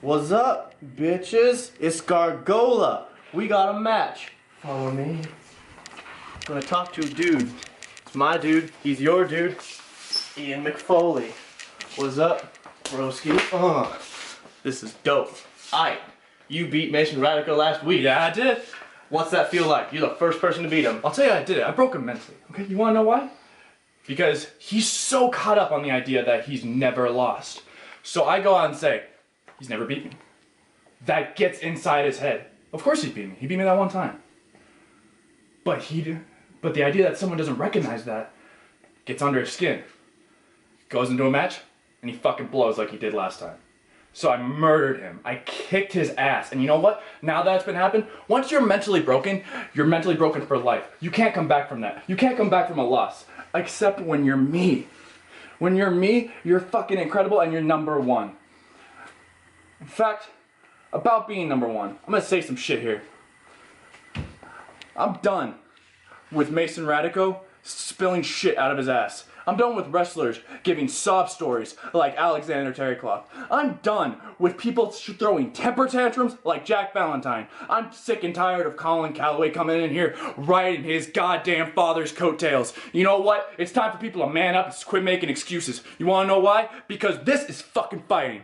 What's up, bitches? It's Gargola. We got a match. Follow me. I'm gonna talk to a dude. It's my dude. He's your dude. Ian McFoley. What's up, broski? This is dope. Aight. You beat Mason Radico last week. Yeah, I did. What's that feel like? You're the first person to beat him. I'll tell you, I did it. I broke him mentally. Okay, you wanna know why? Because he's so caught up on the idea that he's never lost. So I go out and say, he's never beat me. That gets inside his head. Of course he beat me. He beat me that one time. But the idea that someone doesn't recognize that gets under his skin. Goes into a match, and he fucking blows like he did last time. So I murdered him. I kicked his ass. And you know what? Now that's been happening, once you're mentally broken for life. You can't come back from that. You can't come back from a loss. Except when you're me. When you're me, you're fucking incredible and you're number one. In fact, about being number one, I'm gonna say some shit here. I'm done with Mason Radico spilling shit out of his ass. I'm done with wrestlers giving sob stories like Alexander Terrycloth. I'm done with people throwing temper tantrums like Jack Valentine. I'm sick and tired of Colin Calloway coming in here riding his goddamn father's coattails. You know what? It's time for people to man up and quit making excuses. You wanna know why? Because this is fucking fighting.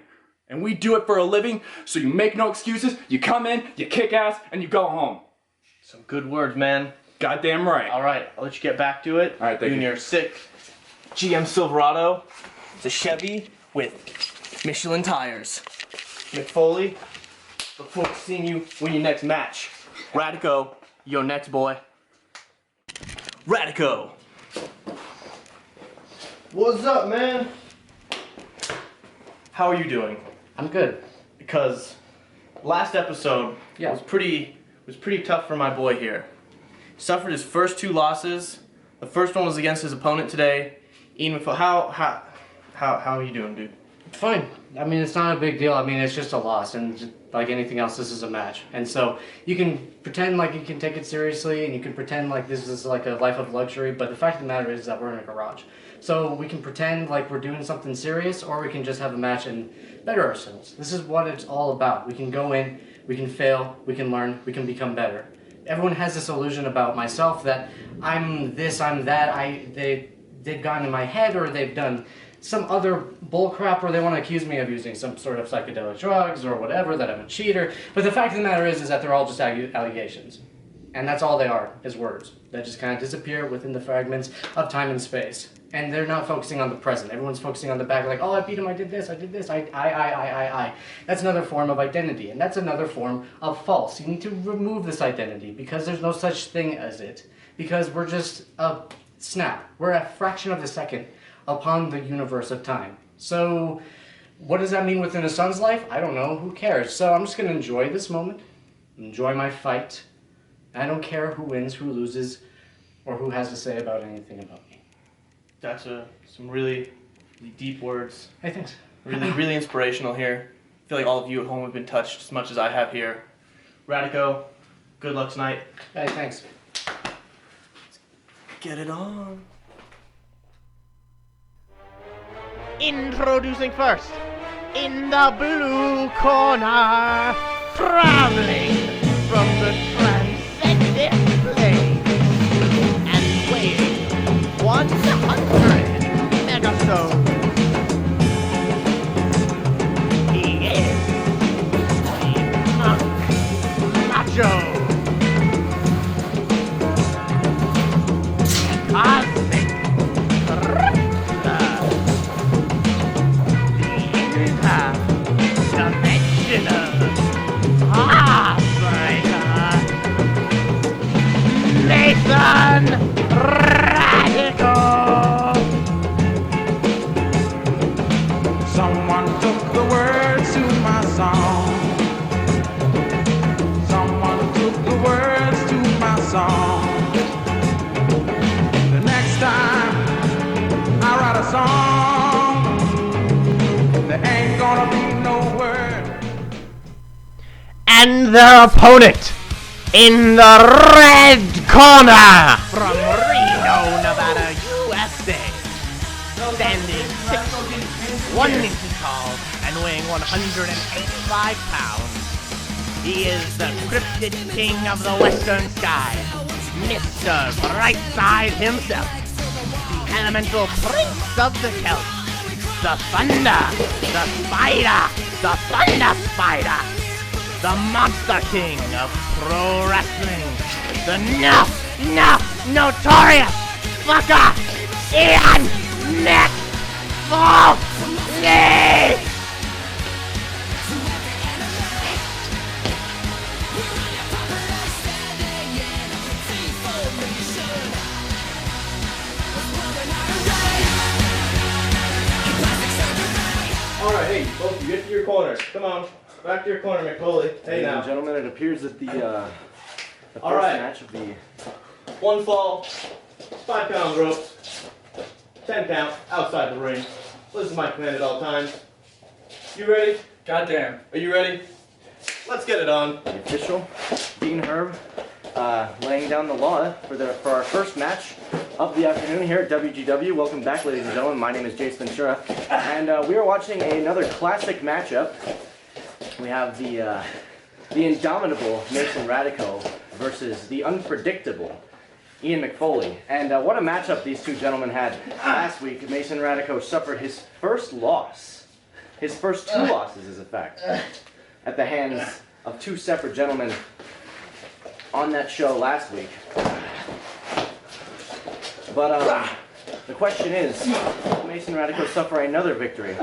And we do it for a living, so you make no excuses, you come in, you kick ass, and you go home. Some good words, man. Goddamn right. Alright, I'll let you get back to it. Alright, thank you. And your sick GM Silverado. It's a Chevy with Michelin tires. McFoley, look forward to seeing you win your next match. Radico, your next boy. Radico. What's up, man? How are you doing? I'm good. Because last episode was pretty tough for my boy here. Suffered his first two losses. The first one was against his opponent today. Ian McFoley, how are you doing, dude? Fine. I mean, it's not a big deal. I mean, it's just a loss, and like anything else, this is a match. And so you can pretend like you can take it seriously, and you can pretend like this is like a life of luxury, but the fact of the matter is that we're in a garage. So we can pretend like we're doing something serious, or we can just have a match and better ourselves. This is what it's all about. We can go in, we can fail, we can learn, we can become better. Everyone has this illusion about myself that I'm this, I'm that, they've gotten in my head, or they've done some other bullcrap, or they want to accuse me of using some sort of psychedelic drugs or whatever, that I'm a cheater. But the fact of the matter is that they're all just allegations. And that's all they are, is words that just kind of disappear within the fragments of time and space. And they're not focusing on the present. Everyone's focusing on the back, like, oh, I beat him, I did this, I. That's another form of identity, and that's another form of false. You need to remove this identity, because there's no such thing as it. Because we're just a snap. We're a fraction of a second upon the universe of time. So, what does that mean within a son's life? I don't know. Who cares? So I'm just going to enjoy this moment, enjoy my fight. I don't care who wins, who loses, or who has to say about anything about me. That's some really deep words. Hey, thanks. Really inspirational here. I feel like all of you at home have been touched as much as I have here. Radico, good luck tonight. Hey, thanks. Get it on. Introducing first, in the blue corner, traveling from the transcendent plane, and weighing 100 megastones. He is the monk macho. Cosmic Ripper, the interdimensional heartbreaker, Mason Radico. Someone took the words to my song. Someone took the words to my song. The next time I write a song, there ain't gonna be no word. And their opponent in the red corner from Reno, Nevada, USA, standing 6 1 inch tall and weighing 185 pounds, he is the cryptid king of the western sky, Mr. Brightside himself, the elemental prince of the Celts, the Thunder, the Spider, the Thunder Spider, the Monster King of Pro Wrestling, the notorious fucker, Ian McFoley! Alright, hey, both you get to your corners. Come on. Back to your corner, McFoley. Hey Ladies now. and gentlemen, it appears that the first Alright. match of the... One fall, 5 pound ropes, 10 count, outside the ring. This is my command at all times. You ready? Goddamn. Are you ready? Let's get it on. The official, Dean Herb, laying down the law for our first match of the afternoon here at WGW. Welcome back, ladies and gentlemen. My name is Jace Ventura, and we are watching another classic matchup. We have the indomitable Mason Radico versus the unpredictable Ian McFoley. And what a matchup these two gentlemen had last week. Mason Radico suffered his first loss. His first 2 losses, as a fact, at the hands of 2 separate gentlemen on that show last week. But the question is, will Mason Radico suffer another victory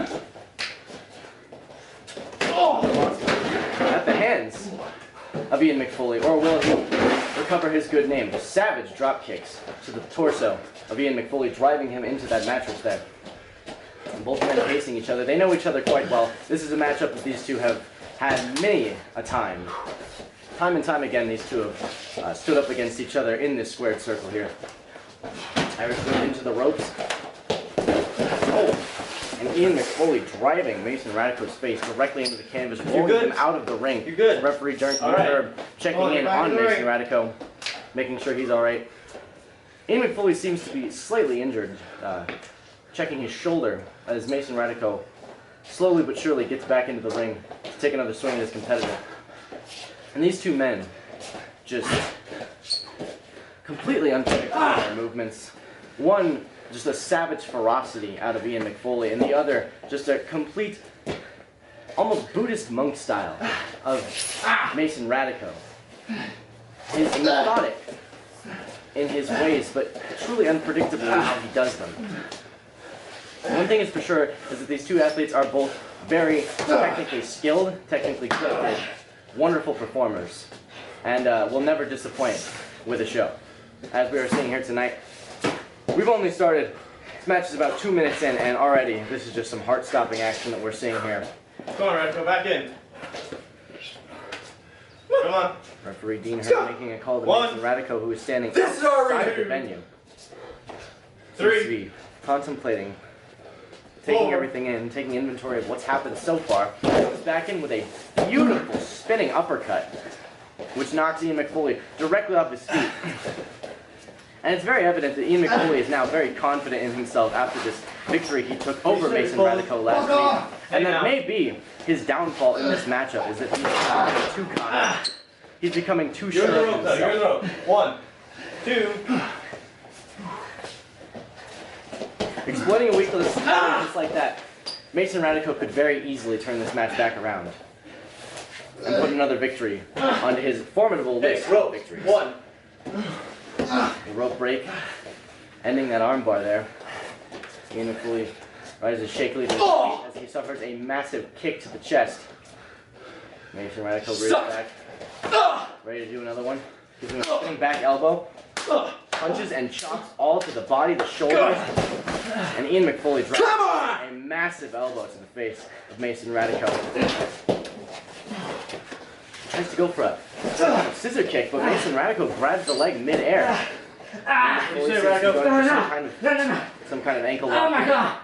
at the hands of Ian McFoley, or will he recover his good name? The savage drop kicks to the torso of Ian McFoley, driving him into that mattress there. And both men facing each other. They know each other quite well. This is a matchup that these two have had many a time. Time and time again, these two have stood up against each other in this squared circle here. Irish whip into the ropes. Oh, and Ian McFoley driving Mason Radico's face directly into the canvas, rolling him out of the ring. You're good. Referee Derek Right. checking in on Mason Radico, making sure he's all right. Ian McFoley seems to be slightly injured, checking his shoulder as Mason Radico slowly but surely gets back into the ring to take another swing at his competitor. And these two men just completely unpredictable in their movements. One, just a savage ferocity out of Ian McFoley, and the other, just a complete, almost Buddhist monk style of Mason Radico. He's methodic in his ways, but truly unpredictable in how he does them. One thing is for sure is that these two athletes are both very technically skilled, technically gifted, wonderful performers, and will never disappoint with a show. As we are seeing here tonight, we've only started, this match is about 2 minutes in, and already this is just some heart-stopping action that we're seeing here. Come on, Radico, back in. Come on. Referee Dean Hurd making a call to Mason Radico, who is standing This is our outside review. the venue. 3. Seems to be contemplating, taking 4. everything in, taking inventory of what's happened so far. Comes back in with a beautiful spinning uppercut, which knocks Ian McFoley directly off his feet. And it's very evident that Ian McFoley is now very confident in himself after this victory he took over Mason Radico last week. And that may be his downfall in this matchup, is that he's becoming too confident. He's becoming too sure You're in the of rope, though. You're in the himself. rope. 1, 2. Exploiting a weakness just like that, Mason Radico could very easily turn this match back around and put another victory onto his formidable list of Rope. victories. 1. A rope break, ending that armbar there. Ian McFoley rises shakily to his feet as he suffers a massive kick to the chest. Mason Radico rears back, ready to do another one. Gives him a spinning back elbow. Punches and chops all to the body, the shoulders, and Ian McFoley drives a massive elbow to the face of Mason Radico. Tries to go for a scissor kick, but Mason Radico grabs the leg mid-air. You say, Radico? Some kind of ankle lock. Oh my god!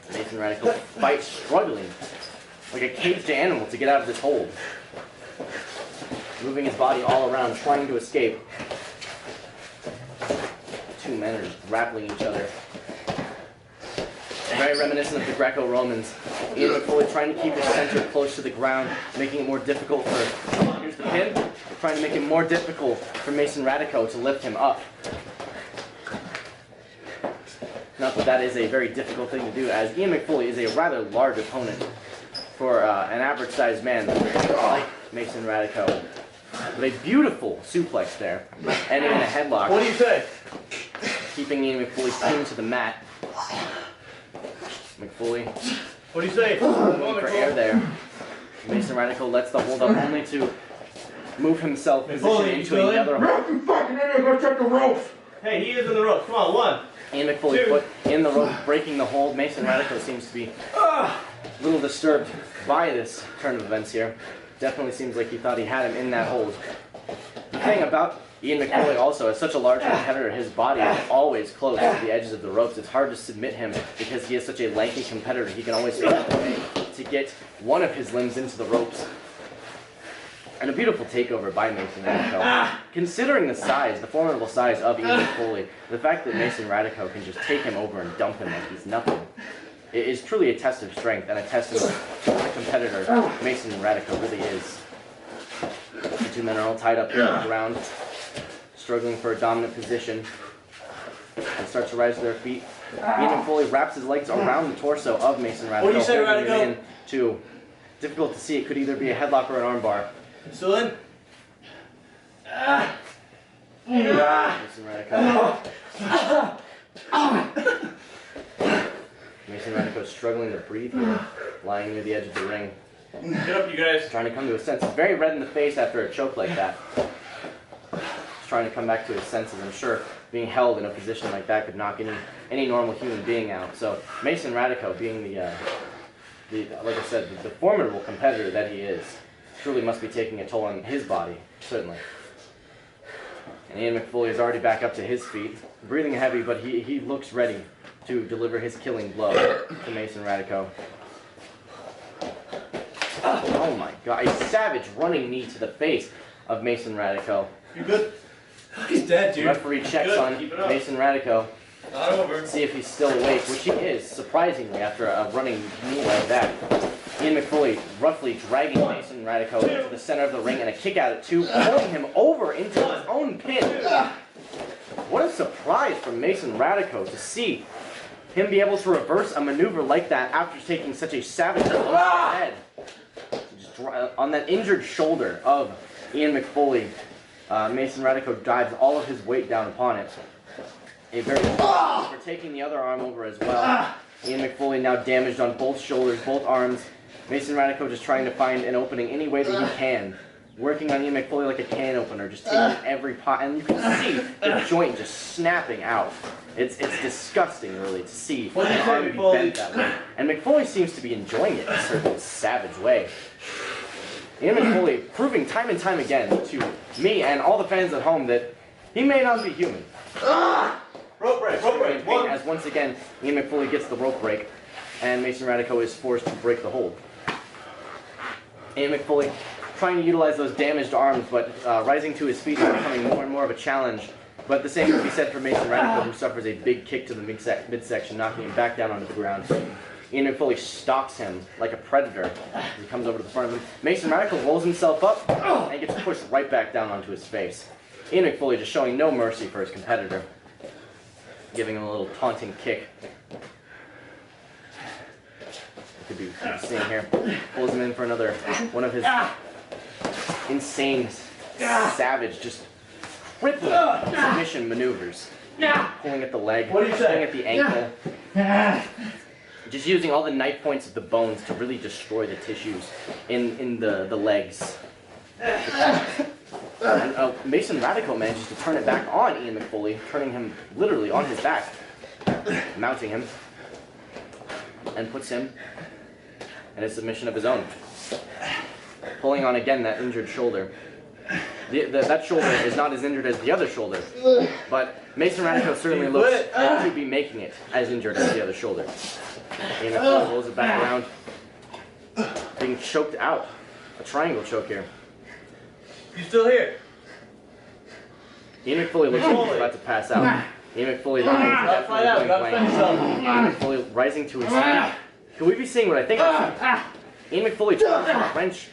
Mason Radico fights, struggling like a caged animal to get out of this hold. Moving his body all around, trying to escape. The two men are just grappling each other. very reminiscent of the Greco-Romans. Ian McFoley trying to keep his center close to the ground, making it more difficult for, here's the pin, trying to make it more difficult for Mason Radico to lift him up. Not that that is a very difficult thing to do, as Ian McFoley is a rather large opponent for an average-sized man like Mason Radico. But a beautiful suplex there, ending in a headlock. What do you say? Keeping Ian McFoley pinned to the mat. McFoley What do you say? going for air there. Mason Radico lets the hold up only to move himself position into another hold. Go check the ropes. Hey, he is in the ropes. Come on, one. Ian McFoley put in the rope, breaking the hold. Mason Radico seems to be a little disturbed by this turn of events here. Definitely seems like he thought he had him in that hold. The thing about Ian McFoley also, as such a large competitor, his body is always close to the edges of the ropes. It's hard to submit him because he is such a lanky competitor. He can always find a way to get one of his limbs into the ropes. And a beautiful takeover by Mason Radico. Considering the size, the formidable size of Ian McFoley, the fact that Mason Radico can just take him over and dump him like he's nothing, it is truly a test of strength and a testament to the competitor Mason Radico really is. The two men are all tied up here on the ground, struggling for a dominant position. They start to rise to their feet. Ian McFoley wraps his legs around the torso of Mason Radico. What do you say, holding him Radico? in to, difficult to see, it could either be a headlock or an armbar. Still in? Mason Radico. Mason Radico struggling to breathe here, lying near the edge of the ring. Get up, you guys. Trying to come to his senses. Very red in the face after a choke like that. Just trying to come back to his senses. I'm sure being held in a position like that could knock any normal human being out. So Mason Radico, being the like I said, the formidable competitor that he is, truly must be taking a toll on his body, certainly. And Ian McFoley is already back up to his feet, breathing heavy, but he looks ready to deliver his killing blow to Mason Radico. Oh my God, a savage running knee to the face of Mason Radico. You good? He's dead, dude. Referee checks Good, on keep it up. Mason Radico Not over. to see if he's still awake, which he is, surprisingly, after a running knee like that. Ian McFoley roughly dragging Mason Radico into the center of the ring and a kick out at 2, pulling him over into his own pin. What a surprise from Mason Radico to see him be able to reverse a maneuver like that after taking such a savage blow to the head. Just on that injured shoulder of Ian McFoley, Mason Radico dives all of his weight down upon it. A very for taking the other arm over as well. Ian McFoley now damaged on both shoulders, both arms. Mason Radico just trying to find an opening any way that he can. Working on Ian McFoley like a can opener, just taking every pot, and you can see the joint just snapping out. It's disgusting, really, to see the arm be bent that way. And McFoley seems to be enjoying it in a certain savage way. Ian McFoley proving time and time again to me and all the fans at home that he may not be human. Rope break, rope break. One. As once again, Ian McFoley gets the rope break, and Mason Radico is forced to break the hold. Ian McFoley trying to utilize those damaged arms, but rising to his feet is becoming more and more of a challenge. But the same can be said for Mason Radico, who suffers a big kick to the midsection, knocking him back down onto the ground. Ian McFoley stalks him like a predator as he comes over to the front of him. Mason Radico rolls himself up and gets pushed right back down onto his face. Ian McFoley just showing no mercy for his competitor, giving him a little taunting kick. Could be seeing here. Pulls him in for another one of his insane, savage, just crippling submission maneuvers. Pulling at the leg, What do you say? pulling at the ankle. Just using all the knife points of the bones to really destroy the tissues in the legs. And Mason Radico manages to turn it back on Ian McFoley, turning him literally on his back, mounting him, and puts him in a submission of his own. Pulling on again that injured shoulder. That shoulder is not as injured as the other shoulder, but Mason Radico certainly looks to be making it as injured as the other shoulder. Ian McFoley rolls it back around, being choked out. A triangle choke here. You still here? Ian McFoley looks like he's about to pass out. Ian McFoley's eyes Gotta find out. Gotta definitely finish blank. up. Ian McFoley rising to his feet. Could we be seeing what I think I'm seeing? Ian McFoley tries to wrench,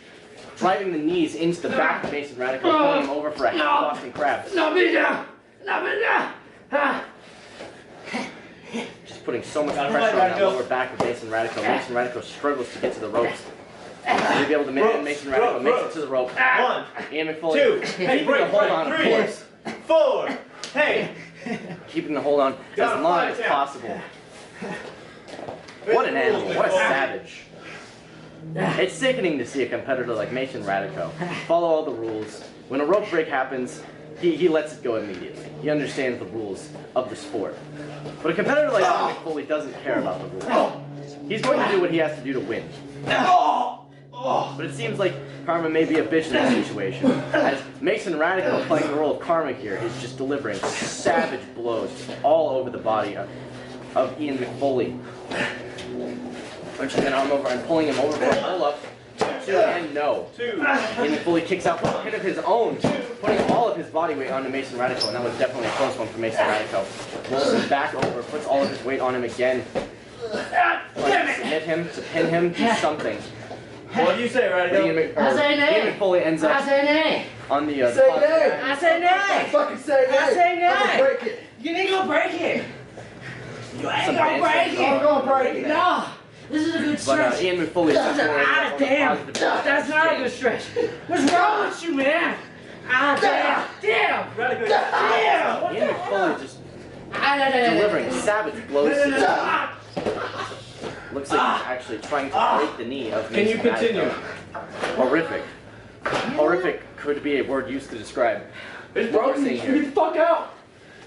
driving the knees into the back of Mason Radico, pulling him over for a half Boston crab. Just putting so much pressure on that lower back of Mason Radico. Mason Radico struggles to get to the ropes. He'll be able to make Mason Radico makes it to the rope. 1, Ian McFoley 2, keeping the hold on, of 3, course. 4. Hey. Keeping the hold on as long as possible. What an animal, what a savage. It's sickening to see a competitor like Mason Radico follow all the rules. When a rope break happens, he lets it go immediately. He understands the rules of the sport. But a competitor like Ian McFoley doesn't care about the rules. He's going to do what he has to do to win. But it seems like Karma may be a bitch in this situation, as Mason Radico, playing the role of Karma here, is just delivering savage blows all over the body of Ian McFoley. Punching an arm over and pulling him over for a pull-up. 2 and no. Ian McFoley kicks out with a hit of his own, putting all of his body weight onto Mason Radico, and that was definitely a close one for Mason Radico. Rolls him back over, puts all of his weight on him again. Tries to submit him, to pin him, do something. What do you say, Radico? Ian McFoley ends up on the Say nay. I say nay. Fucking say nay. I say nay. I'm gonna break it. You ain't gonna break it. You ain't Some gonna break it. I'm gonna break it. No. This is a good But stretch. Ian McFoley is definitely Ah, on the damn. positive That's not a good stretch. What's wrong with you, man? Ah, damn. Radico. Damn. Ian McFoley just delivering savage blows to the knee. Looks like he's actually trying to break the knee of Mason Can you continue? Radico. Horrific. Horrific could be a word used to describe It's what we're broken. seeing Get here. the fuck out.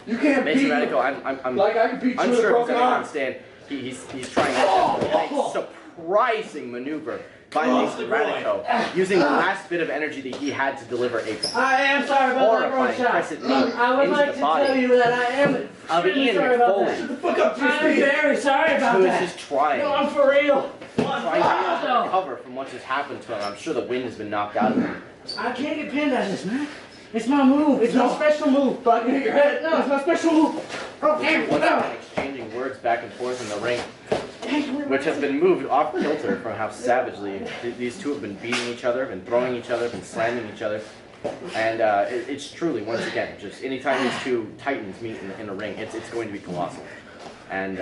You can't Mason beat me. Radico, I'm Like I can beat you with a unsure if he's broken going to arm. understand. He's trying a surprising maneuver by Mason Radico, using the last bit of energy that he had to deliver a I am sorry about that wrong horrifying shot. crescent knee I would into like the to tell body you that I am of extremely Ian sorry about McFoley, that. The fuck up, I'm G-Speed. very sorry about who is that. just trying No, I'm for real. to recover from what just happened to him. I'm sure the wind has been knocked out of him. I can't get pinned at this, man. It's my move. It's my special move. If I can hit your head. No, it's my special move. Oh, damn. Once No. again, exchanging words back and forth in the ring, which has been moved off kilter from how savagely these two have been beating each other, been throwing each other, been slamming each other. And it's truly, once again, just anytime these two titans meet in a ring, it's going to be colossal. And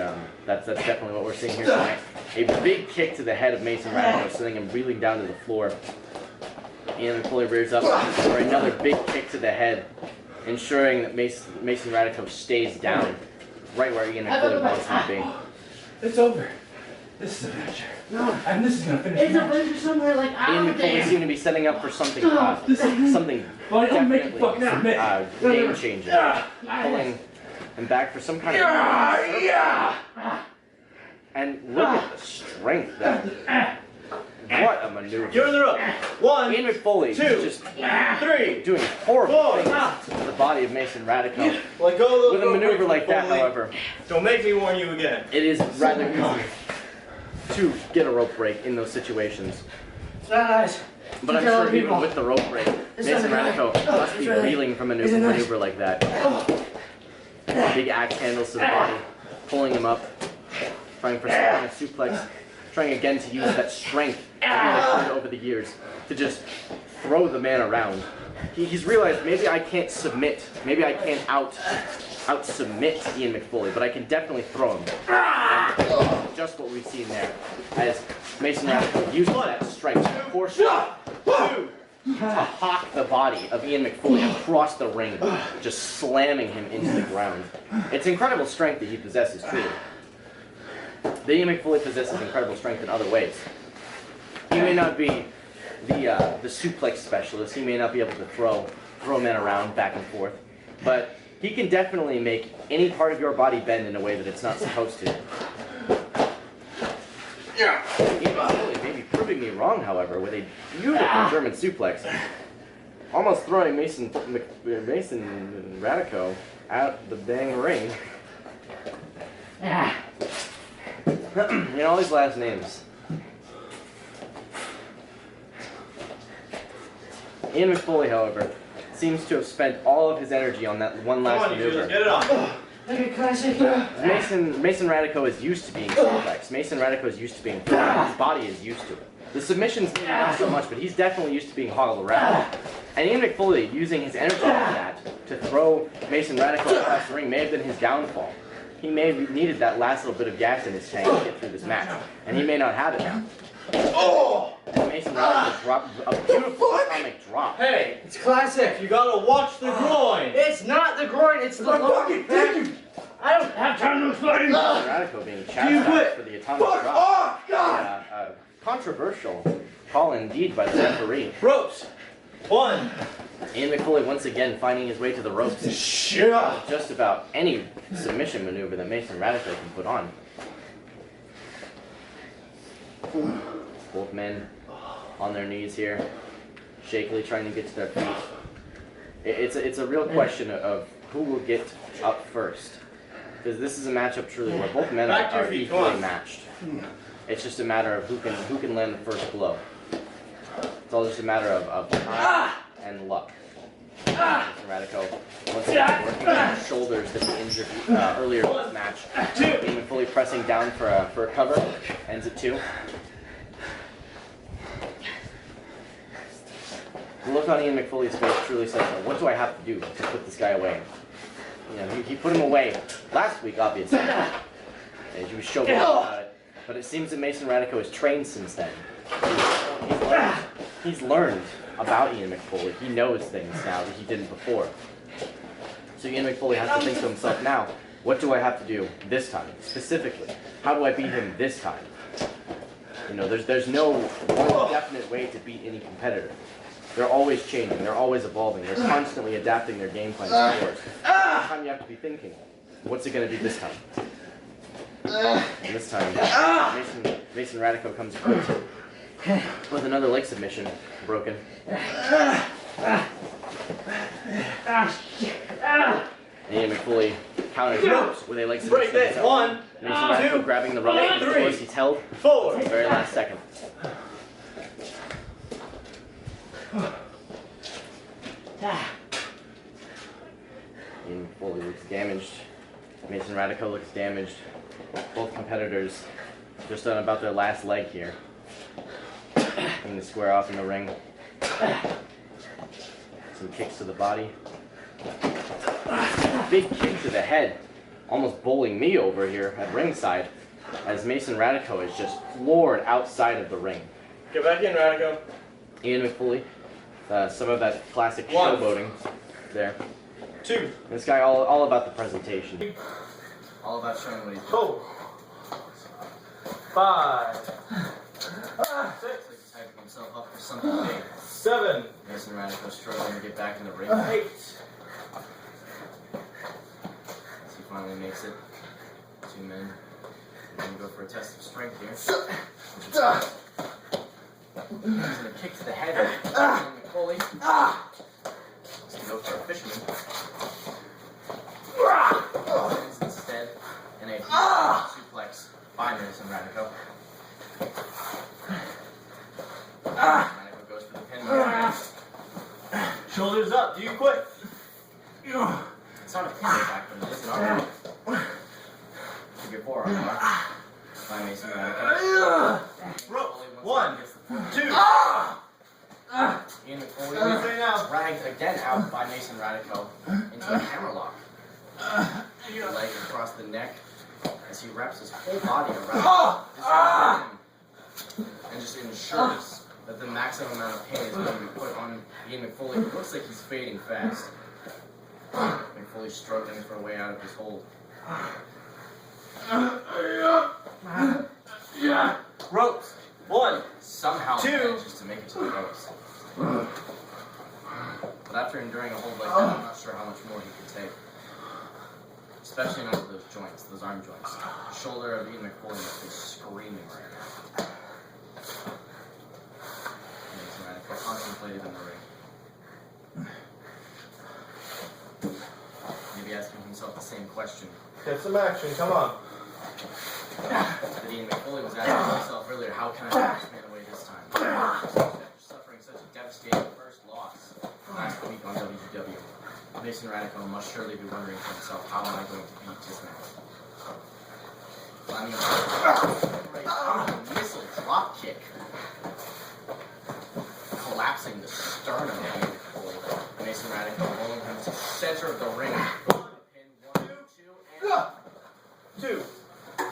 that's definitely what we're seeing here tonight. A big kick to the head of Mason Radico, sending him reeling down to the floor. Ian McFoley rears up for another big kick to the head, ensuring that Mason Radico stays down, right where Ian McFoley wants him to be. It's over. This is a adventure. No. And this is gonna finish It's the a match. bunch of somewhere like, Ian oh, McFoley damn. seemed to be setting up for something something Well, I'll make you definitely fucking submit. game changing, pulling him back for some kind of and look at the strength that. What a maneuver. You're in the rope. 1, Ian McFoley 2, just 3. doing horrible 4. things to the body of Mason Radico. Let go of With a maneuver like that, however, Don't make me warn you again. it is rather easy to get a rope break in those situations. It's not nice. But I'm Tell sure other even people. with the rope break, It's Mason not Radico nice. must be It's really- reeling from a Is it nice? maneuver like that. Big axe handles to the body, pulling him up, trying for some kind of suplex, trying again to use that strength that he's learned over the years to just throw the man around. He's realized maybe I can't submit, maybe I can't out submit Ian McFoley, but I can definitely throw him. And just what we've seen there, as Mason Radico uses that strength to force to hawk the body of Ian McFoley across the ring, just slamming him into the ground. It's incredible strength that he possesses, truly. The Ian McFoley possesses incredible strength in other ways. He may not be the suplex specialist. He may not be able to throw men around back and forth, but he can definitely make any part of your body bend in a way that it's not supposed to. Ian McFoley may be proving me wrong, however, with a beautiful German suplex, almost throwing Mason Radico out the dang ring. You know, all these last names. Ian McFoley, however, seems to have spent all of his energy on that one Come last on, you two, maneuver. let's get it on. Okay, classic. Mason Radico is used to being suplex. Mason Radico is used to being thrown. His body is used to it. The submissions not so much, but he's definitely used to being hoggled around. And Ian McFoley, using his energy like that to throw Mason Radico across the ring, may have been his downfall. He may have needed that last little bit of gas in his tank to get through this match, and he may not have it now. Oh! And Mason Radico dropped a beautiful atomic drop. Hey, it's classic. You gotta watch the groin. It's not the groin, it's the lower back. I don't have time to explain. Mason Radico being chastised for the atomic drop. Oh, God! Controversial call indeed by the referee. Ropes. 1. Ian McFoley once again finding his way to the ropes. Sure. Just about any submission maneuver that Mason Radico can put on. Both men on their knees here, shakily trying to get to their feet. It's a real question of who will get up first. Because this is a matchup truly where both men are equally matched. It's just a matter of who can land the first blow. It's all just a matter of time and luck. Mason Radico once again working on his shoulders that he injured earlier in this match. Ian McFoley pressing down for a cover. Ends at 2. The look on Ian McFoley's face truly says, what do I have to do to put this guy away? You know, he put him away last week, obviously. And he was showboating about it. But it seems that Mason Radico has trained since then. He's learned about Ian McFoley. He knows things now that he didn't before. So Ian McFoley has to think to himself now, what do I have to do this time, specifically? How do I beat him this time? You know, there's no one definite way to beat any competitor. They're always changing, they're always evolving, they're constantly adapting their game plans to yours. This time you have to be thinking, what's it going to be this time? And this time, Mason Radico comes equipped with another leg submission, broken. Ian McFoley counters with a leg submission. Break that. 1, Mason Radico grabbing the rope, of course he's held 4. at the very last second. Ian McFoley looks damaged. Mason Radico looks damaged. Both competitors just on about their last leg here. Coming to square off in the ring. Some kicks to the body. Big kick to the head. Almost bowling me over here at ringside as Mason Radico is just floored outside of the ring. Get back in, Radico. Ian McFoley, some of that classic 1. showboating there. 2. This guy all about the presentation. All about showing what he's doing. 4. 5. 6. He's hyping himself up for something big. 7. Mason Radico struggling to get back in the ring. 8. As he finally makes it. 2 men. We're going to go for a test of strength here. He's going to kick to the head of McFoley. He's going to go for a fisherman. Instead, in a suplex by Mason Radico. Radico goes for the pin. Shoulders up. Do you quit? It's not a pin back, but it is an arm. Took your forearm bar by Mason Radico. Rope. 1, 2. Ian McFoley dragged again out by Mason Radico into a hammerlock. Leg across the neck as he wraps his whole body around him and just ensures that the maximum amount of pain is going to be put on Ian McFoley. It looks like he's fading fast. McFoley struggling for a way out of his hold. Ropes. 1. Somehow 2. manages to make it to the ropes. But after enduring a hold like that, I'm not sure how much more he could take. Especially not those joints, those arm joints. The shoulder of Ian McFoley must be screaming right now. Mason Radico contemplated in the ring. Maybe asking himself the same question Get some action. Come on. that Ian McFoley was asking himself earlier. How can I put this man away this time? After suffering such a devastating first loss last week on WGW. Mason Radico must surely be wondering to himself, how am I going to beat this man? Landing a missile drop kick, collapsing the sternum of McFoley. Mason Radico rolling him to the center of the ring.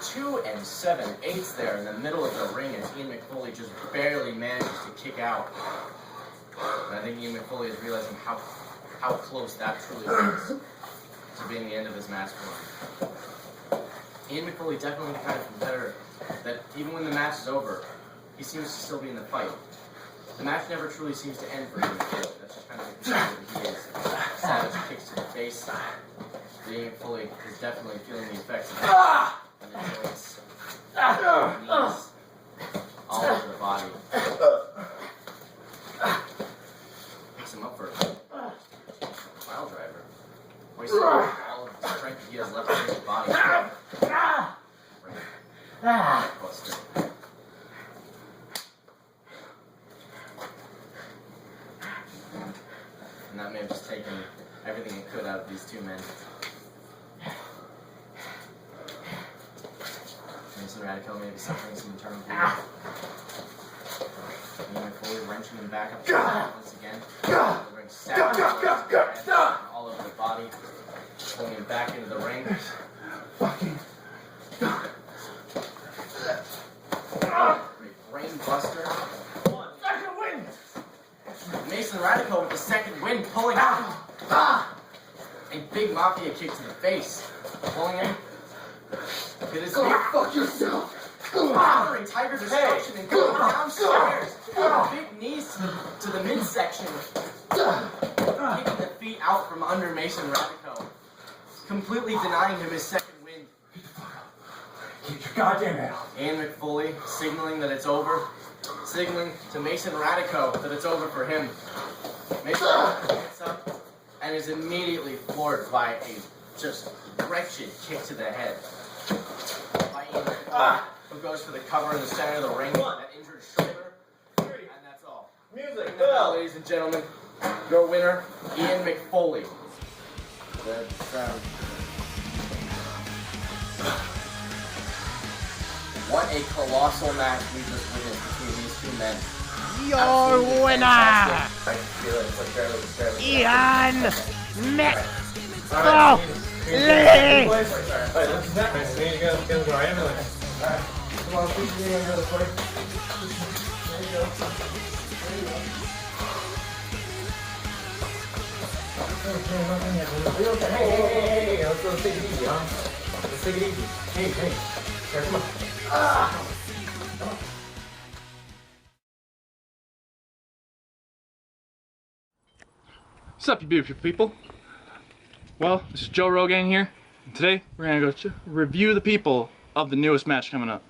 Two and 7/8 there in the middle of the ring as Ian McFoley just barely manages to kick out. And I think Ian McFoley is realizing how close that truly is to being the end of his match for him. Ian McFoley definitely the kind of competitor that even when the match is over, he seems to still be in the fight. The match never truly seems to end for Ian McFoley. That's just kind of the competitor he is. Savage kicks to the face. Ian McFoley is definitely feeling the effects of that. And the joints, knees, all over the body. Picks him up for a pile driver. Wasting all of the strength he has left in his body. Buster. And that may have just taken everything it could out of these two men. Mason Radico may be suffering some internal bleeding. Ian McFoley wrenching him back up to the ring once again. Delivering savage blows all over the body. Pulling him back into the ring. Great brain buster. Second win! Mason Radico with the second win, pulling out. A big mafia kick to the face. Pulling him. It is fuck yourself! Honoring Tiger Destruction and going downstairs. Big knees to the midsection. Kicking the feet out from under Mason Radico. Completely denying him his second win. Keep your goddamn head out. Ian McFoley signaling that it's over. Signaling to Mason Radico that it's over for him. Mason Radico gets up and is immediately floored by a just wretched kick to the head. By Ian McFoley, who goes for the cover in the center of the ring, that injured shoulder, and that's all. Music, Now, ladies and gentlemen, your winner, Ian McFoley. Good sound. What a colossal match we just witnessed between these two men. Your winner, I feel it's like fairly. Ian McFoley. Hey, let's take it easy, huh? Let's take it easy. Hey, here, come on. What's up, you beautiful people? Well, this is Joe Rogan here, and today we're gonna go review the people of the newest match coming up.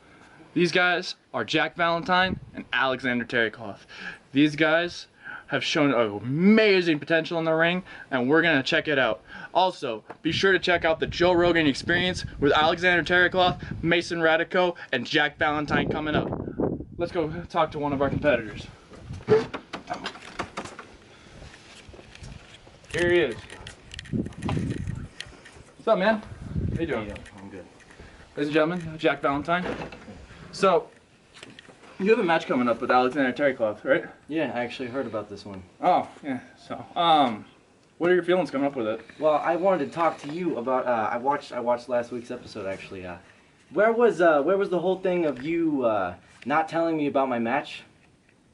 These guys are Jack Valentine and Alexander Terrycloth. These guys have shown amazing potential in the ring, and we're gonna check it out. Also, be sure to check out the Joe Rogan Experience with Alexander Terrycloth, Mason Radico, and Jack Valentine coming up. Let's go talk to one of our competitors. Here he is. What's up, man? How you doing? I'm good. Ladies and gentlemen, Jack Valentine. So, you have a match coming up with Alexander Terrycloth, right? Yeah, I actually heard about this one. Oh, yeah. So, what are your feelings coming up with it? Well, I wanted to talk to you about. I watched last week's episode actually. Where was the whole thing of you not telling me about my match?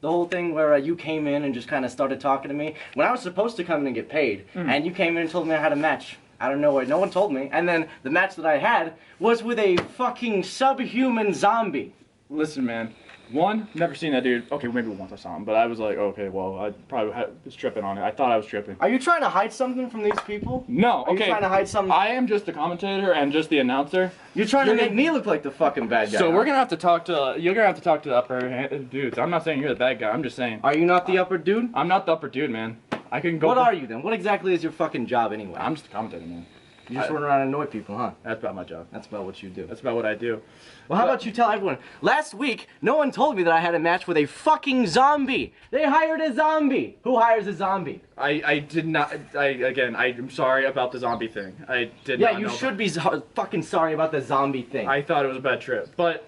The whole thing where you came in and just kind of started talking to me when I was supposed to come in and get paid, and you came in and told me I had a match. I don't know where. No one told me. And then the match that I had was with a fucking subhuman zombie. Listen, man. One, never seen that dude. Okay, maybe once I saw him, but I was like, okay, well, I probably was tripping on it. I thought I was tripping. Are you trying to hide something from these people? No, Are okay. you trying to hide something? I am just the commentator and just the announcer. You're trying to make me look like the fucking bad guy. So we're gonna have to talk to. You're gonna have to talk to the upper dudes. I'm not saying you're the bad guy. I'm just saying. Are you not the upper dude? I'm not the upper dude, man. I can go. What are you then? What exactly is your fucking job anyway? I'm just a commentator, man. You just run around and annoy people, huh? That's about my job. That's about what you do. That's about what I do. Well, how about you tell everyone? Last week, no one told me that I had a match with a fucking zombie. They hired a zombie. Who hires a zombie? I did not. I'm sorry about the zombie thing. I did not. Yeah, you should be fucking sorry about the zombie thing. I thought it was a bad trip, but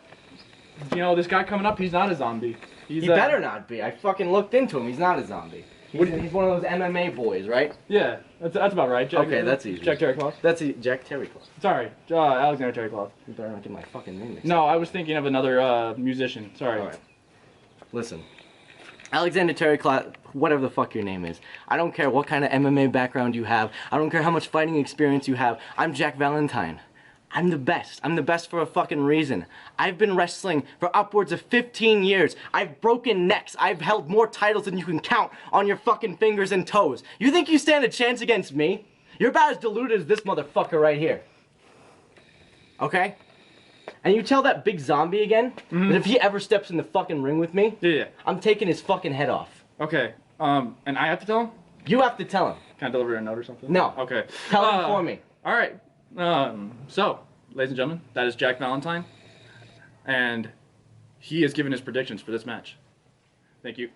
you know, this guy coming up, he's not a zombie. He better not be. I fucking looked into him. He's not a zombie. He's one of those MMA boys, right? Yeah, that's about right. Jack, okay, that's easy. Jack Terrycloth. Jack Terrycloth. Sorry, Alexander Terrycloth. You better not get my fucking name mixed up. No, I was thinking of another musician. Sorry. All right. Listen, Alexander Terrycloth, whatever the fuck your name is. I don't care what kind of MMA background you have. I don't care how much fighting experience you have. I'm Jack Valentine. I'm the best. I'm the best for a fucking reason. I've been wrestling for upwards of 15 years. I've broken necks. I've held more titles than you can count on your fucking fingers and toes. You think you stand a chance against me? You're about as deluded as this motherfucker right here. Okay? And you tell that big zombie again that if he ever steps in the fucking ring with me, I'm taking his fucking head off. Okay. And I have to tell him? You have to tell him. Can I deliver a note or something? No. Okay. Tell him for me. All right. So, ladies and gentlemen, that is Jack Valentine, and he has given his predictions for this match. Thank you.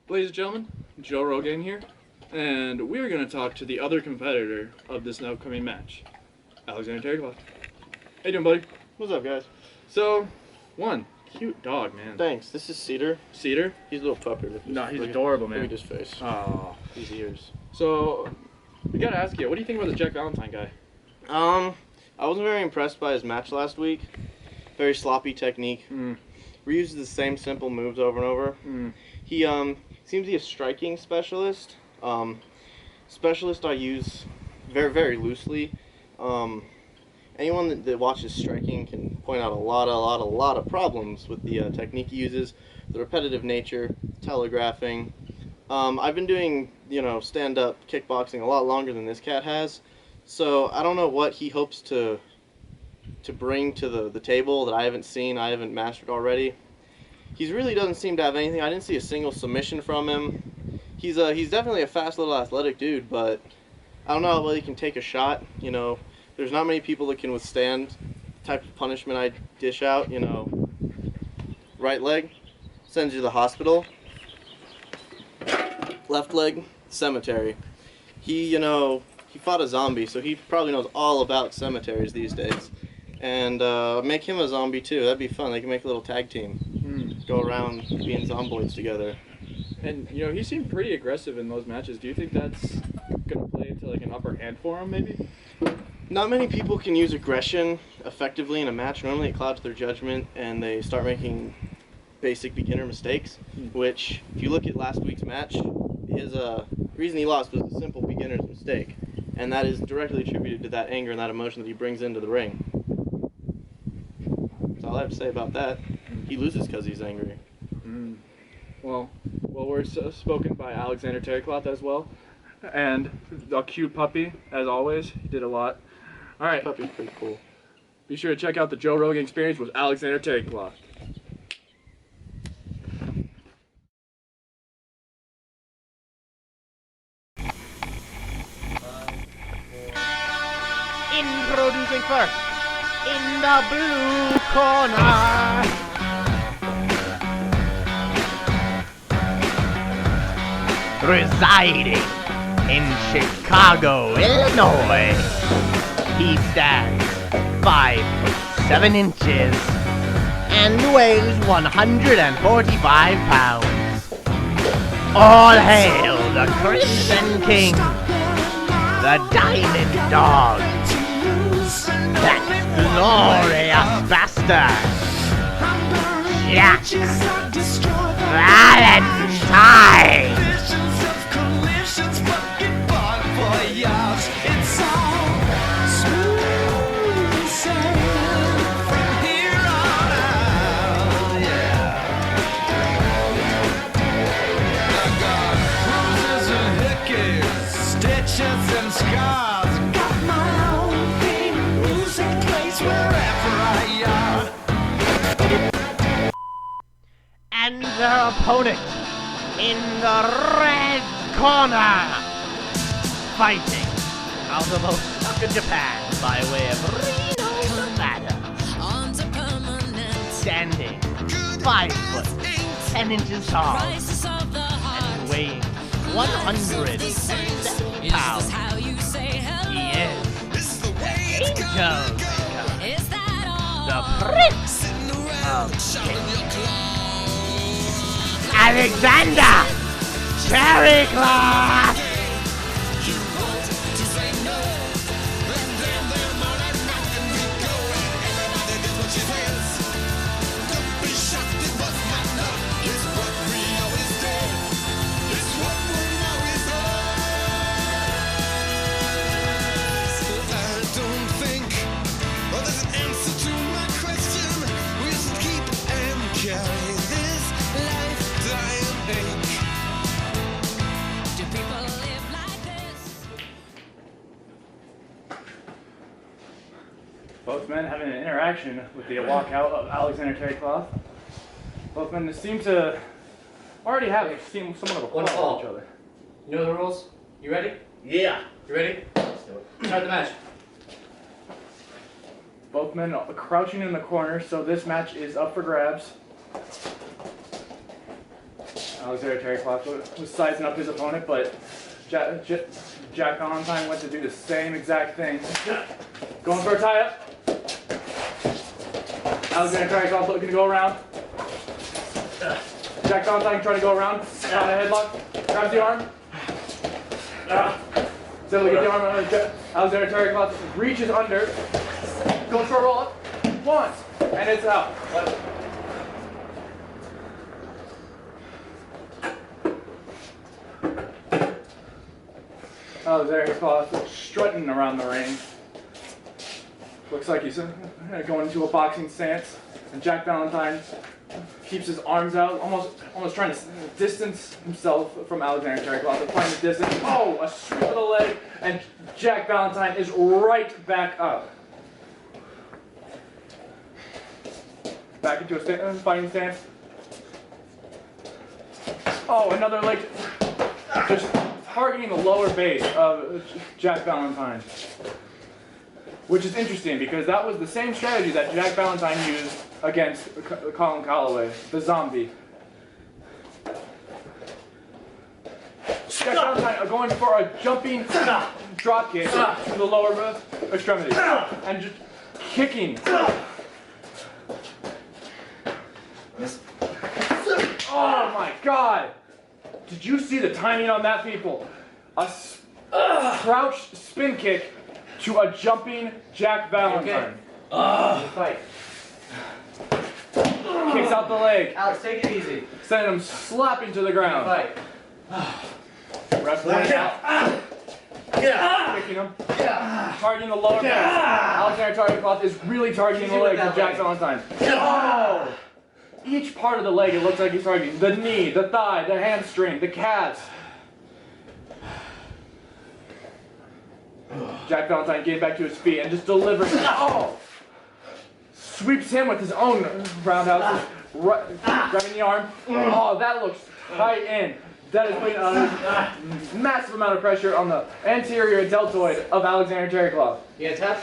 Ladies and gentlemen, Joe Rogan here, and we're going to talk to the other competitor of this upcoming match, Alexander Terrycloth. How you doing, buddy? What's up, guys? So, cute dog, man. Thanks. This is Cedar. Cedar? He's a little puppy. No, he's adorable, man. Look at his face. Oh. His ears. So, we gotta ask you, what do you think about the Jack Valentine guy? I wasn't very impressed by his match last week. Very sloppy technique. Reuses the same simple moves over and over. He seems to be a striking specialist. Specialist I use very, very loosely. Anyone that watches striking can point out a lot of problems with the technique he uses, the repetitive nature, telegraphing. I've been doing, stand-up kickboxing a lot longer than this cat has, so I don't know what he hopes to bring to the table that I haven't mastered already. He really doesn't seem to have anything. I didn't see a single submission from him. He's definitely a fast little athletic dude, but I don't know how well he can take a shot. There's not many people that can withstand the type of punishment I dish out. Right leg sends you to the hospital. Left leg, cemetery. He fought a zombie, so he probably knows all about cemeteries these days. And make him a zombie too. That'd be fun. They can make a little tag team. Go around being zomboids together. And he seemed pretty aggressive in those matches. Do you think that's gonna play into like an upper hand for him, maybe? Not many people can use aggression effectively in a match. Normally it clouds their judgment and they start making basic beginner mistakes, which if you look at last week's match, his reason he lost was a simple beginner's mistake, and that is directly attributed to that anger and that emotion that he brings into the ring. That's all I have to say about that. He loses because he's angry. Well, words spoken by Alexander Terrycloth as well, and a cute puppy as always. He did a lot. All right, Puppy's pretty cool. Be sure to check out the Joe Rogan Experience with Alexander Terrycloth. Introducing first, in the blue corner, residing in Chicago, Illinois, he stands 5'7" and weighs 145 pounds. All hail the Crimson King, the Diamond Dog, that glorious bastard, Jack Valentine. And scars, got my own theme, music plays wherever I am. And their opponent in the red corner, fighting out of Osaka, Japan, by way of Reno, Nevada. Standing 5 foot 10 inches tall and weighing 107 pounds. He is the angel maker, the prince of kings, Alexander Terrycloth. Both men having an interaction with the walkout of Alexander Terrycloth. Both men seem to already have somewhat of a One quarrel fall. with each other. You know the rules? You ready? Yeah. You ready? Start the match. Both men are crouching in the corner, so this match is up for grabs. Alexander Terrycloth was sizing up his opponent, but Jack Valentine went to do the same exact thing. Going for a tie-up. Alexander Terrycloth looking to go around. Jack Valentine trying to go around. A headlock. Grabs the arm. So we get the arm on Alexander Terrycloth reaches under. Goes for a roll up. Once. And it's out. Alexander Terrycloth strutting around the ring. Looks like he's going into a boxing stance. And Jack Valentine keeps his arms out, almost trying to distance himself from Alexander Terrycloth. Trying to distance. Oh, a sweep of the leg, and Jack Valentine is right back up. Back into a fighting stance. Oh, another leg. Just targeting the lower base of Jack Valentine. Which is interesting because that was the same strategy that Jack Valentine used against Colin Calloway, the zombie. Jack Valentine are going for a jumping drop kick to the lower extremity and just kicking. Oh my God! Did you see the timing on that, people? A crouched spin kick to a jumping Jack Valentine. Fight. Kicks out the leg, Alex, take it easy. sending him slapping to the ground. Fight. Ref pointing out, kicking him, targeting the lower base. Alexander Terrycloth is really targeting the leg of Jack Valentine. Oh! Each part of the leg, it looks like he's targeting the knee, the thigh, the hamstring, the calves. Jack Valentine getting back to his feet and just delivers. Oh! Sweeps him with his own roundhouse, grabbing the arm. Oh, that looks tight in. That is putting a massive amount of pressure on the anterior deltoid of Alexander Terrycloth. You gonna tap?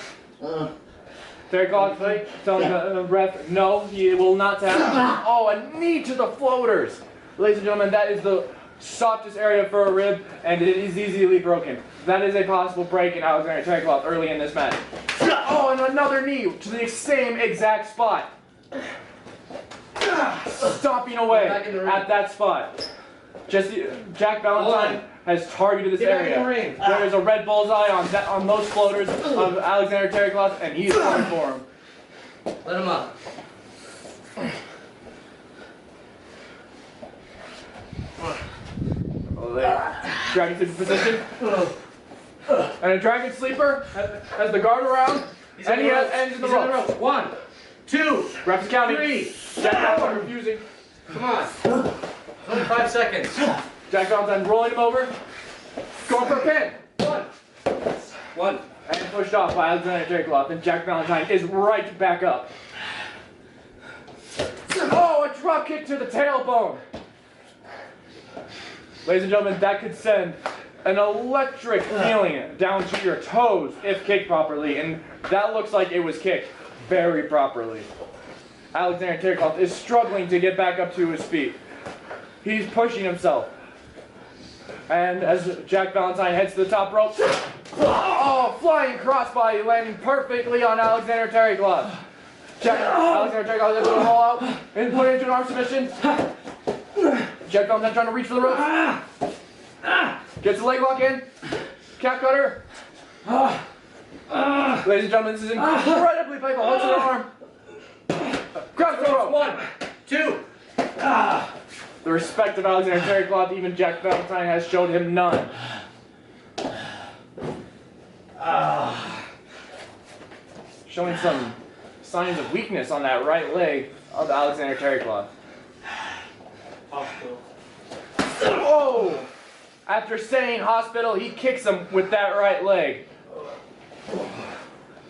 Terrycloth telling the ref, no, he will not tap. Oh, a knee to the floaters. Ladies and gentlemen, that is the softest area for a rib, and it is easily broken. That is a possible break in Alexander Terrycloth early in this match. Oh, and another knee to the same exact spot. Stomping away at that spot. Jack Valentine has targeted this area. There is a red bullseye on those floaters of Alexander Terrycloth, and he's going for him. Let him up. Dragon sleeper position. And a dragon sleeper has the guard around. And he ends in the rope. 1, 2, Ref's counting. 3. Jack Valentine refusing. Come on. 25 seconds. Jack Valentine rolling him over. Going for a pin. 1. And pushed off by Alexander Terrycloth. And Jack Valentine is right back up. Oh, a drop kick to the tailbone. Ladies and gentlemen, that could send an electric feeling down to your toes if kicked properly, and that looks like it was kicked very properly. Alexander Terrycloth is struggling to get back up to his feet. He's pushing himself. And as Jack Valentine heads to the top rope, oh, flying crossbody landing perfectly on Alexander Terrycloth. Alexander Terrycloth is going to roll out and put it into an arm submission. Jack Valentine trying to reach for the ropes. Gets the leg lock in. Calf cutter. Ladies and gentlemen, this is incredibly painful. Hooks to the arm. Grabs the rope. 1, 2. The respect of Alexander Terrycloth, even Jack Valentine has showed him none. Showing some signs of weakness on that right leg of Alexander Terrycloth. Whoa! After saying hospital, he kicks him with that right leg.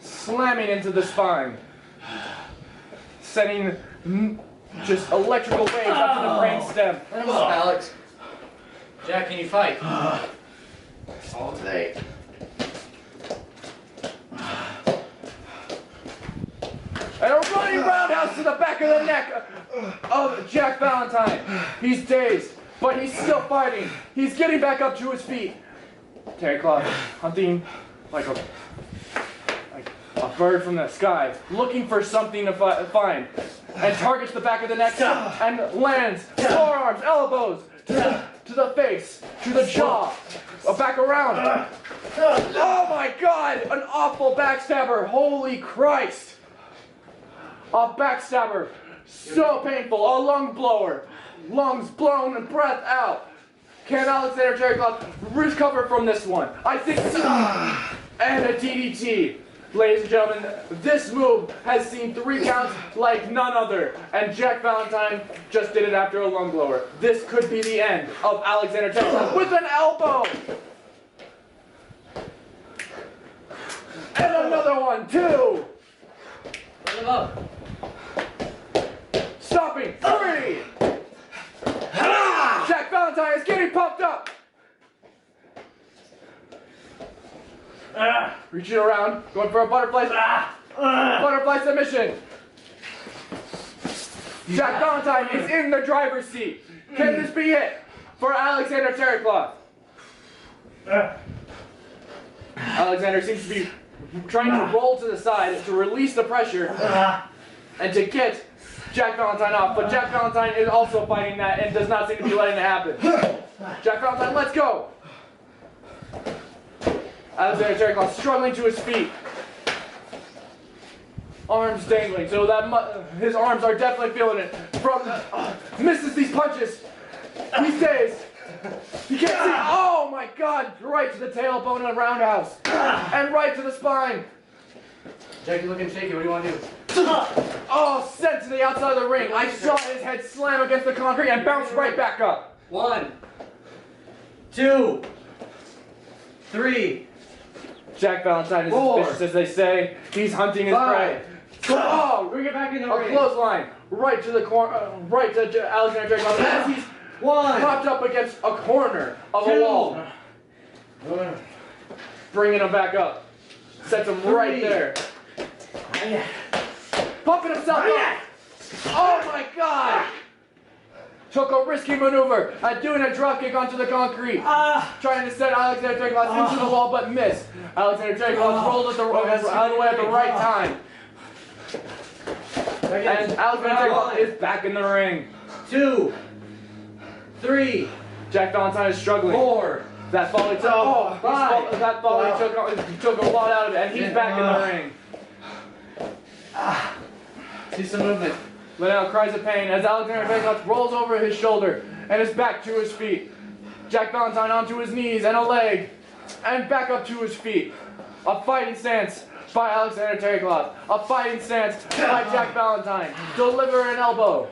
Slamming into the spine. Sending just electrical waves up to the brain stem. Let him up, Alex. Jack, can you fight? All day. And a running roundhouse to the back of the neck of Jack Valentine. He's dazed, but he's still fighting. He's getting back up to his feet. Terrycloth hunting like a bird from the sky, looking for something to find, and targets the back of the neck and lands forearms, elbows to the face, to the jaw, back around. Oh my God! An awful backstabber! Holy Christ! A backstabber, so painful, a lung blower, lungs blown and breath out. Can Alexander Terrycloth recover from this one? I think so. And a DDT. Ladies and gentlemen, this move has seen 3 counts like none other, and Jack Valentine just did it after a lung blower. This could be the end of Alexander Terrycloth with an elbow. And another one, 2. Let him up. Stopping, 3. Jack Valentine is getting pumped up. Reaching around, going for a butterfly. Butterfly submission. Jack Valentine is in the driver's seat. Can this be it for Alexander Terrycloth? Alexander seems to be trying to roll to the side to release the pressure and to get Jack Valentine off, but Jack Valentine is also fighting that and does not seem to be letting it happen. Jack Valentine, let's go! Alexander Terrycloth struggling to his feet. Arms dangling, so that his arms are definitely feeling it. Misses these punches. He's dazed. He can't see. Oh my God! Right to the tailbone of the roundhouse. And right to the spine. Jack, you're looking shaky. What do you want to do? Oh, sent to the outside of the ring. I saw his head slam against the concrete and bounce right back up. 1, 2, 3. Jack Valentine is 4. as vicious as they say. He's hunting his prey. 5. Oh, bring it back in the A ring. clothesline right to the corner, right to Alexander Terrycloth as he's 1. propped up against a corner of a 2. wall. Bringing him back up. Sets him right there. Pumping himself up. Oh my God! Took a risky maneuver at doing a dropkick onto the concrete. Trying to set Alexander Terrycloth into the wall, but missed. Alexander Terrycloth rolled out of the way at the right time. And Alexander Terrycloth is back in the ring. 2, 3, Jack Valentine is struggling. 4. That Foley took. Oh, that Foley took a lot out of it, and he's back in the ring. See some movement. Let out cries of pain as Alexander Terrycloth rolls over his shoulder and is back to his feet. Jack Valentine onto his knees and a leg, and back up to his feet. A fighting stance by Alexander Terrycloth. A fighting stance by Jack Valentine. Deliver an elbow.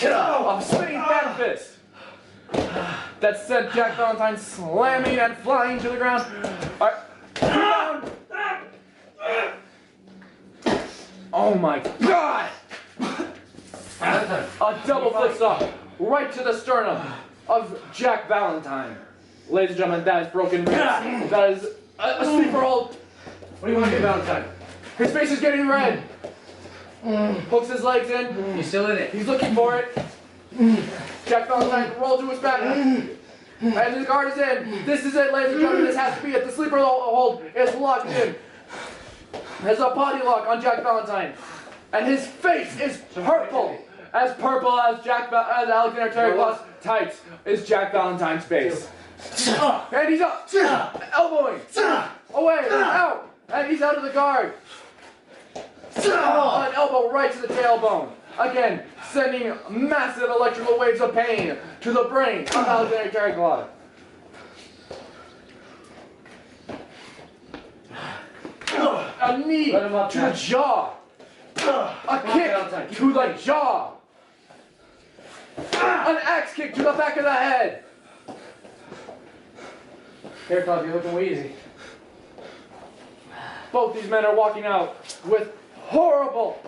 A spinning back fist that sent Jack Valentine slamming and flying to the ground. Rebound. Oh my God! A double flip stop right to the sternum of Jack Valentine. Ladies and gentlemen, that is broken ribs. That is a sleeper hold. What do you want to do, Valentine? His face is getting red. Hooks his legs in. You still in it? He's looking for it. Jack Valentine rolls to his back. And his guard is in. This is it, ladies and gentlemen. This has to be it. The sleeper hold is locked in. There's a body lock on Jack Valentine. And his face is purple. As purple as Alexander Terrycloth's tights is Jack Valentine's face. And he's up. Elbowing. Away. Out. And he's out of the guard. An elbow right to the tailbone. Again, sending massive electrical waves of pain to the brain of Alexander Terrycloth. A knee to the jaw. A kick to the jaw. An axe kick to the back of the head. Terrycloth, you're looking wheezy. Both these men are walking out with horrible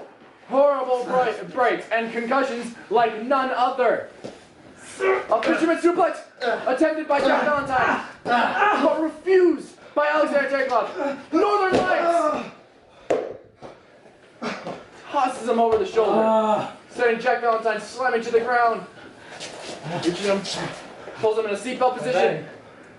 breaks and concussions like none other. A fisherman suplex attempted by Jack Valentine, but refused by Alexander Terrycloth. Northern Lights tosses him over the shoulder, sending Jack Valentine slamming to the ground. Reaching him, pulls him in a seatbelt position.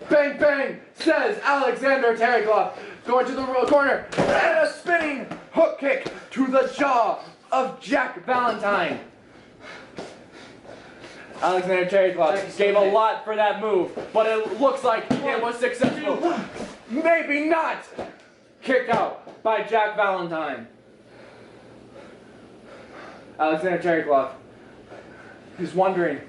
Bang, bang, says Alexander Terrycloth, going to the corner, and a spinning hook kick to the jaw of Jack Valentine. Alexander Terrycloth gave a lot for that move, but it looks like it was successful. Maybe not. Kicked out by Jack Valentine. Alexander Terrycloth. He's wondering,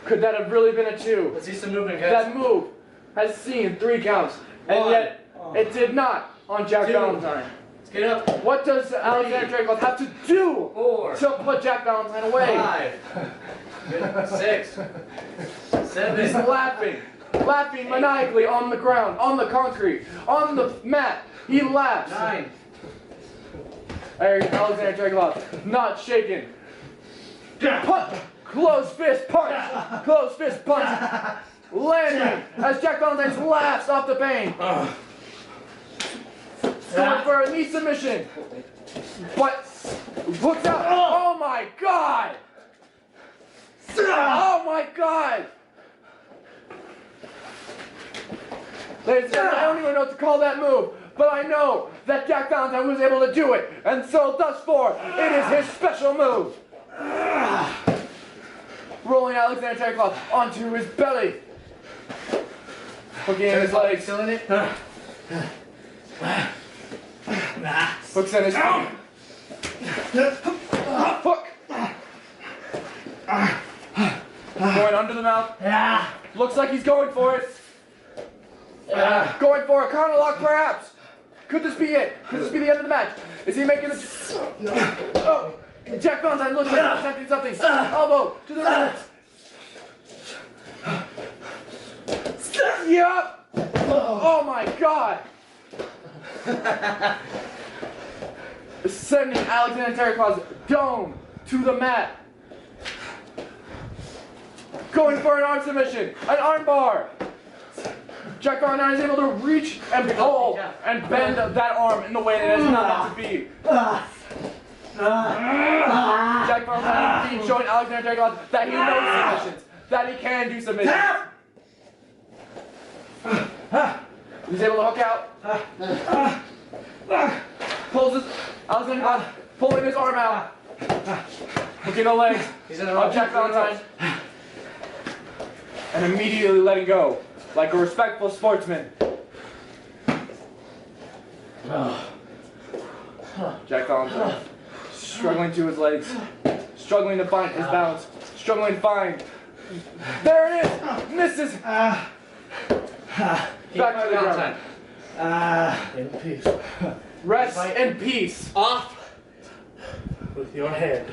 could that have really been a 2? Let's see some movement, guys. That move has seen 3 counts, and yet it did not on Jack Valentine. Let's get up. What does Alexander Terrycloth have to do 4, to put Jack Valentine away? 5, 6, 7. He's laughing maniacally on the ground, on the concrete, on the mat. He laughs. 9. Alexander Terrycloth, not shaken. Punch! Close fist punch! Close fist punch! Landing as Jack Valentine laughs off the pain. Going for a knee submission. But hooks out. Oh my god! Oh my god! Ladies and gentlemen, I don't even know what to call that move, but I know that Jack Valentine was able to do it, and so thus far, it is his special move. Rolling Alexander Terrycloth onto his belly. Hooking in his legs. Still in it? Hooks in his feet. Hook. Going under the mouth. Looks like he's going for it. Going for a counter lock, perhaps. Could this be it? Could this be the end of the match? Is he making the... Oh. Jack Valentine looks like he's attempting something. Elbow to the ribs. Yep. Oh my god. Sending Alexander Terrycloth's dome to the mat. Going for an arm submission. An arm bar. Jack Valentine is able to reach and pull and bend that arm in the way that it is not meant to be. Jack Valentine showing Alexander Terrycloth that he knows submissions, that he can do submissions. He's able to hook out. Pulls his Alexander Terrycloth, pulling his arm out. Hooking the legs of Jack Valentine. And immediately letting go, like a respectful sportsman. Jack Valentine, struggling to his legs, struggling to find his balance, struggling to find. There it is! Misses! Back to the ground. In peace. Rest in peace. Off with your head.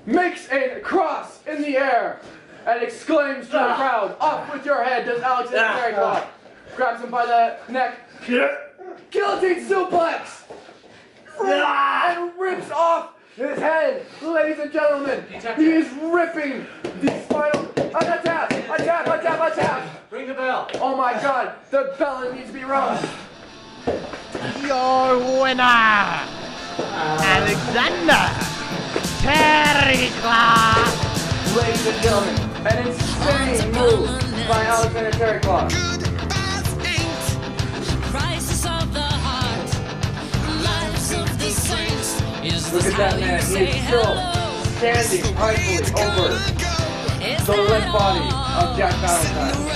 Makes a cross in the air and exclaims to the crowd, "Off with your head," does Alexander Terrycloth. Grabs him by the neck. Guillotine suplex! And rips off his head. Ladies and gentlemen, he is ripping the spinal. A tap, a tap, a tap, a tap. Ring the bell. Oh my god, the bell needs to be rung. Your winner, Alexander Terrycloth. Ladies and gentlemen, an insane move by Alexander Terrycloth. Look at that man, he is still standing pridefully over the limp body of Jack Valentine.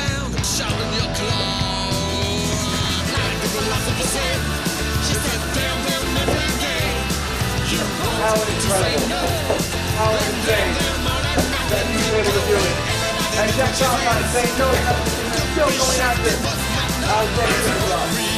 How incredible, how insane that he's able to do it. And Jack Valentine saying no, he's still going after Alexander Terrycloth.